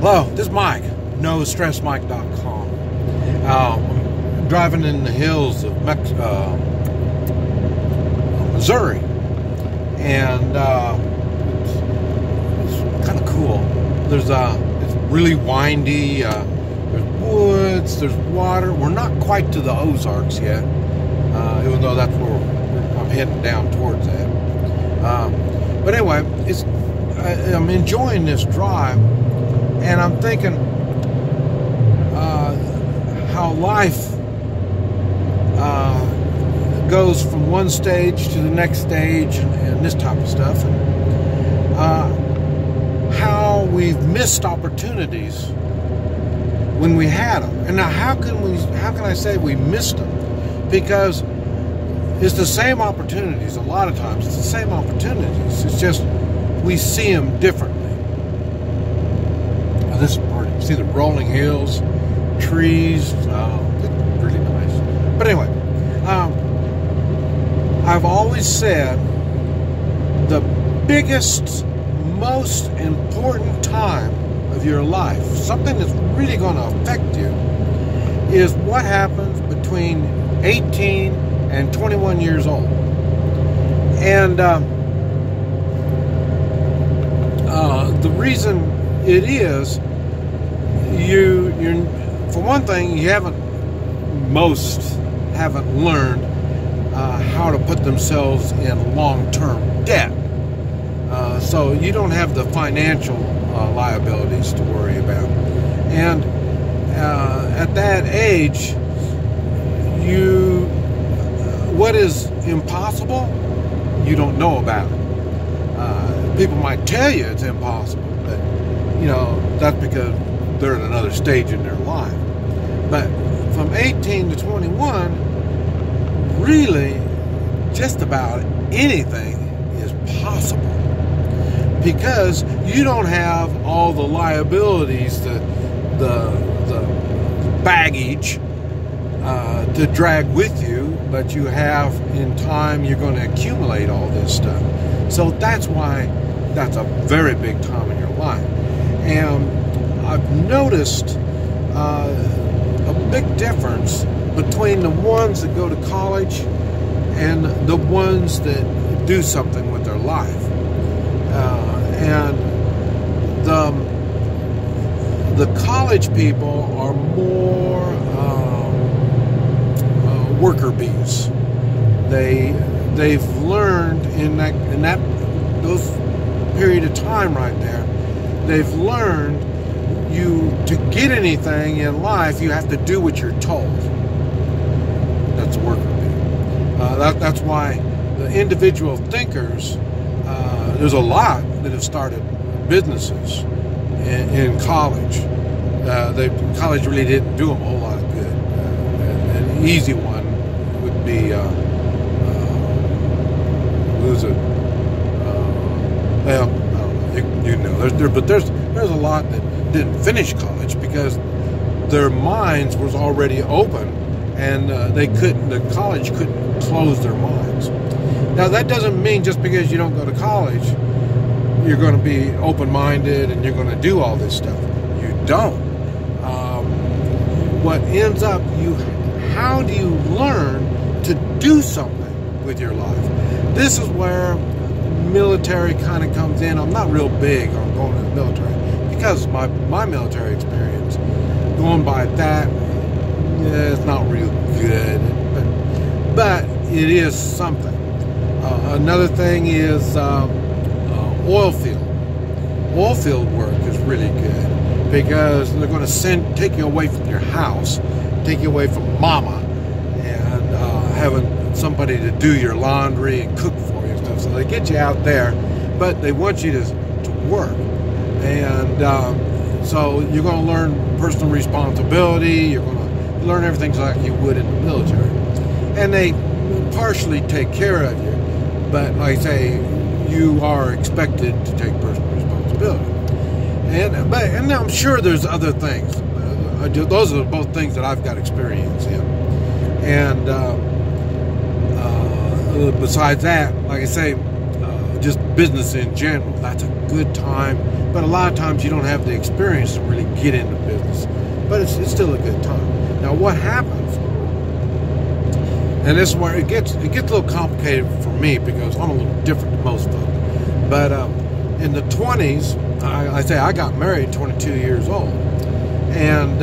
Hello, this is Mike, NoStressMike.com. I'm driving in the hills of Missouri, and it's kind of cool. It's really windy. There's woods, there's water. We're not quite to the Ozarks yet, even though that's where I'm heading down towards that. But anyway, I'm enjoying this drive, and I'm thinking how life goes from one stage to the next stage, and this type of stuff, and how we've missed opportunities when we had them. And now, how can I say we missed them? Because it's the same opportunities. A lot of times, it's the same opportunities. It's just we see them differently. Now, this is pretty. See the rolling hills, trees. It's really nice. But anyway, I've always said the biggest, most important time of your life, something that's really going to affect you, is what happens between 18 and 21 years old. And the reason it is, you're for one thing, most haven't learned how to put themselves in long-term debt. So you don't have the financial liabilities to worry about. And at that age, what is impossible, you don't know about it. People might tell you it's impossible, but that's because they're at another stage in their life. But from 18 to 21, really, just about anything is possible, because you don't have all the liabilities, the baggage to drag with you, but you have in time. You're going to accumulate all this stuff. So that's why that's a very big time in your life. And I've noticed a big difference between the ones that go to college and the ones that do something with their life. And the college people are more worker bees. They've learned in those period of time right there, they've learned to get anything in life, you have to do what you're told. That's a worker bee. That's why the individual thinkers, there's a lot that have started businesses in college. College really didn't do them a whole lot of good. An easy one would be there's a lot that didn't finish college because their minds was already open, and the college couldn't close their minds. Now, that doesn't mean just because you don't go to college, you're going to be open-minded and you're going to do all this stuff. You don't. What ends up, how do you learn to do something with your life? This is where military kind of comes in. I'm not real big on going to the military because my military experience, going by that, it's not real good, but it is something. Another thing is oil field. Oil field work is really good because they're going to take you away from your house, take you away from mama, and having somebody to do your laundry and cook for you and stuff. So they get you out there, but they want you to work. And so you're going to learn personal responsibility. You're going to learn everything like you would in the military. And they partially take care of you, but like I say, you are expected to take personal responsibility. And I'm sure there's other things. Those are both things that I've got experience in. And besides that, like I say, just business in general, that's a good time. But a lot of times you don't have the experience to really get into business. But it's still a good time. Now what happens, and this is where it gets a little complicated for me because I'm a little different than most folks. But in the 20s, I got married 22 years old. And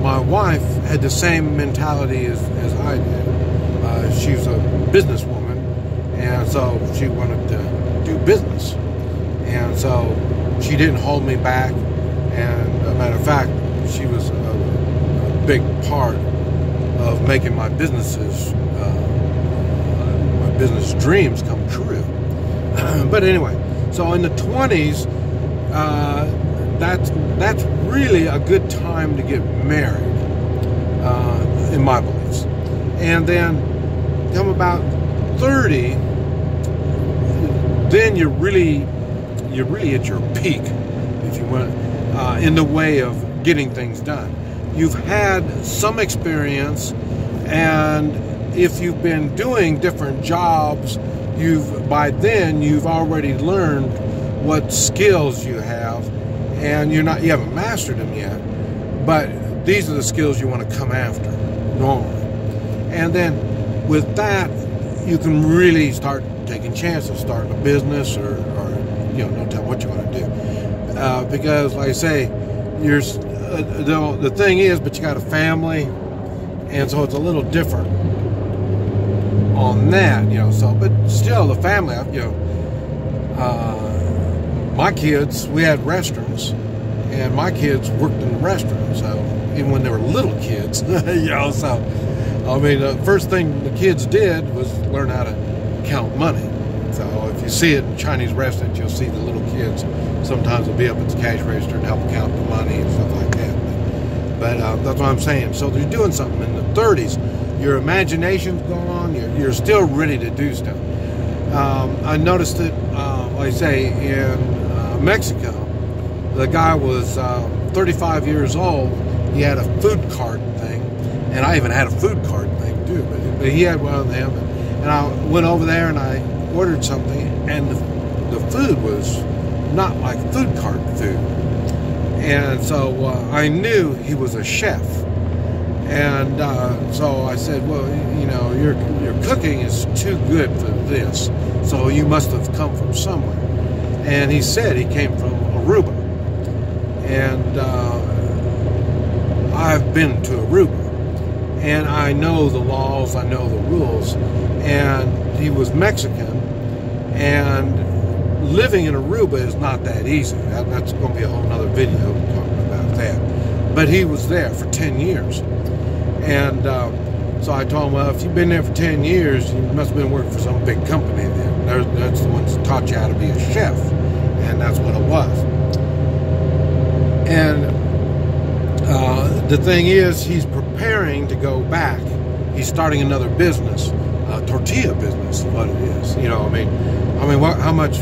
my wife had the same mentality as I did. She was a businesswoman, and so she wanted to do business. And so she didn't hold me back. And as a matter of fact, she was a big part of making my business dreams come true. But anyway, so in the 20s, that's really a good time to get married, in my beliefs. And then come about 30, then you're really at your peak, if you want, in the way of getting things done. You've had some experience, and if you've been doing different jobs, by then you've already learned what skills you have, and you haven't mastered them yet, but these are the skills you want to come after normally. And then with that, you can really start taking chances, starting a business, or no telling what you want to do, because like I say, the thing is, but you got a family, and so it's a little different on that, so, but still the family, my kids, we had restaurants, and my kids worked in the restaurant, so even when they were little kids, so, I mean, the first thing the kids did was learn how to count money. So if you see it in Chinese restaurants, you'll see the little kids, sometimes they'll be up at the cash register and help count the money and stuff like that. But that's what I'm saying. So they're doing something in the 30s. Your imagination's gone, you're still ready to do stuff. I noticed it, like I say, in Mexico. The guy was 35 years old. He had a food cart thing, and I even had a food cart thing too, but he had one of them. And I went over there and I ordered something, and the food was not like food cart food. And so I knew he was a chef. And so I said, well, your cooking is too good for this, so you must have come from somewhere. And he said he came from Aruba. And I've been to Aruba, and I know the laws, I know the rules. And he was Mexican, and living in Aruba is not that easy. That's going to be a whole nother video talking about that. But he was there for 10 years. And so I told him, well, if you've been there for 10 years, you must have been working for some big company then. That's the ones that taught you how to be a chef. And that's what it was. And the thing is, he's preparing to go back. He's starting another business, a tortilla business is what it is. How much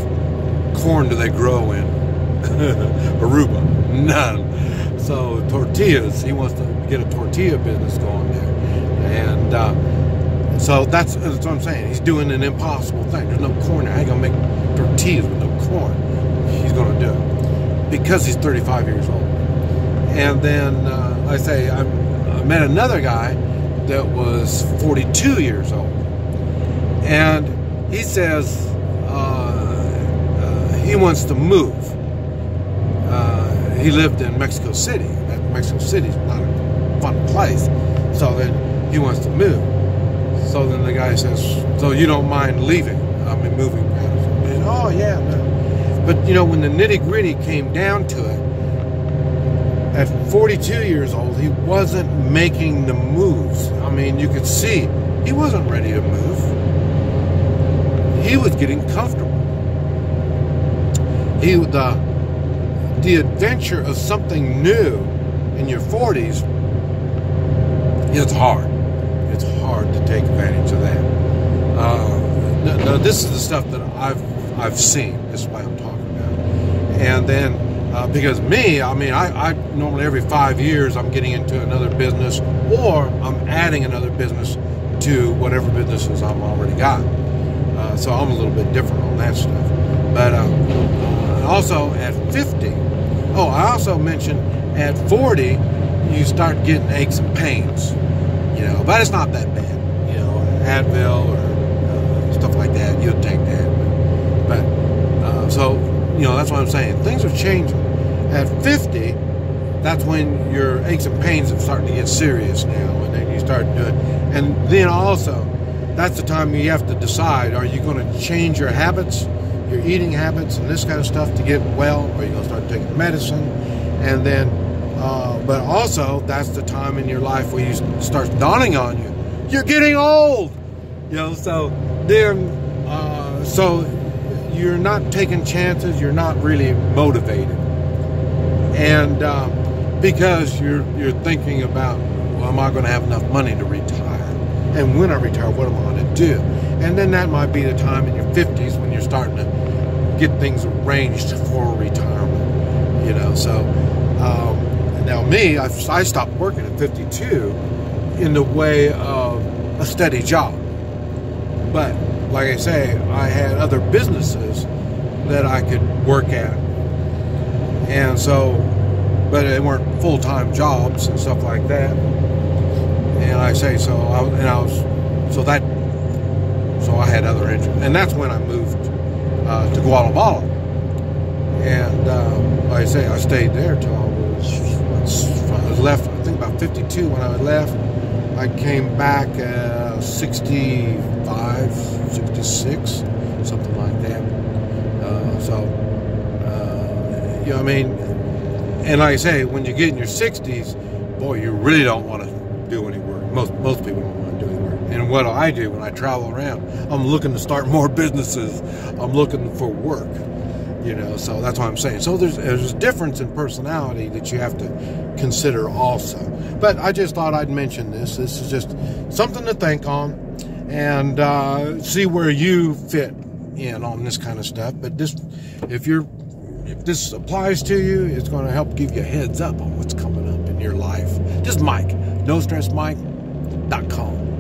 corn do they grow in Aruba? None. So tortillas, he wants to get a tortilla business going there. And so that's what I'm saying. He's doing an impossible thing. There's no corn there. I ain't going to make tortillas with no corn. He's going to do it because he's 35 years old. And then, like I say, I met another guy that was 42 years old. And he says he wants to move. He lived in Mexico City. Mexico City's not a fun place. So then he wants to move. So then the guy says, so you don't mind leaving? Moving. He said, oh, yeah. No. But, when the nitty-gritty came down to it, at 42 years old, he wasn't making the moves. You could see he wasn't ready to move. He was getting comfortable. The adventure of something new in your 40s is hard. It's hard to take advantage of that. Now, this is the stuff that I've seen. This is what I'm talking about. And then, because me, I normally every 5 years I'm getting into another business, or I'm adding another business to whatever businesses I've already got. So I'm a little bit different on that stuff. But also at 50, oh, I also mentioned at 40, you start getting aches and pains, you know, but it's not that bad, you know, Advil or stuff like that, you'll take that. But, so, you know, that's what I'm saying. Things are changing. At 50, that's when your aches and pains are starting to get serious now, and then you start doing, and then also, that's the time you have to decide, are you going to change your habits, your eating habits, and this kind of stuff to get well, or are you going to start taking medicine? And then, but also, that's the time in your life where you start dawning on you, you're getting old, you know, so so you're not taking chances, you're not really motivated. And because you're thinking about, well, am I going to have enough money to retire? And when I retire, what am I going to do? And then that might be the time in your 50s when you're starting to get things arranged for retirement, you know. So now me, I stopped working at 52 in the way of a steady job. But like I say, I had other businesses that I could work at. And so, but they weren't full-time jobs and stuff like that. And I say, so I had other interests. And that's when I moved to Guatemala. And like I say, I stayed there till I was left, I think about 52 when I left. I came back 65, 66, something like that. You know what I mean? And like I say, when you get in your 60s, boy, you really don't want to do any work. Most people don't want to do any work. And what I do when I travel around, I'm looking to start more businesses. I'm looking for work, you know, so that's what I'm saying. So there's a difference in personality that you have to consider also. But I just thought I'd mention this. This is just something to think on and see where you fit in on this kind of stuff. But this, if this applies to you, it's going to help give you a heads up on what's coming up in your life. Just Mike, NoStressMike.com.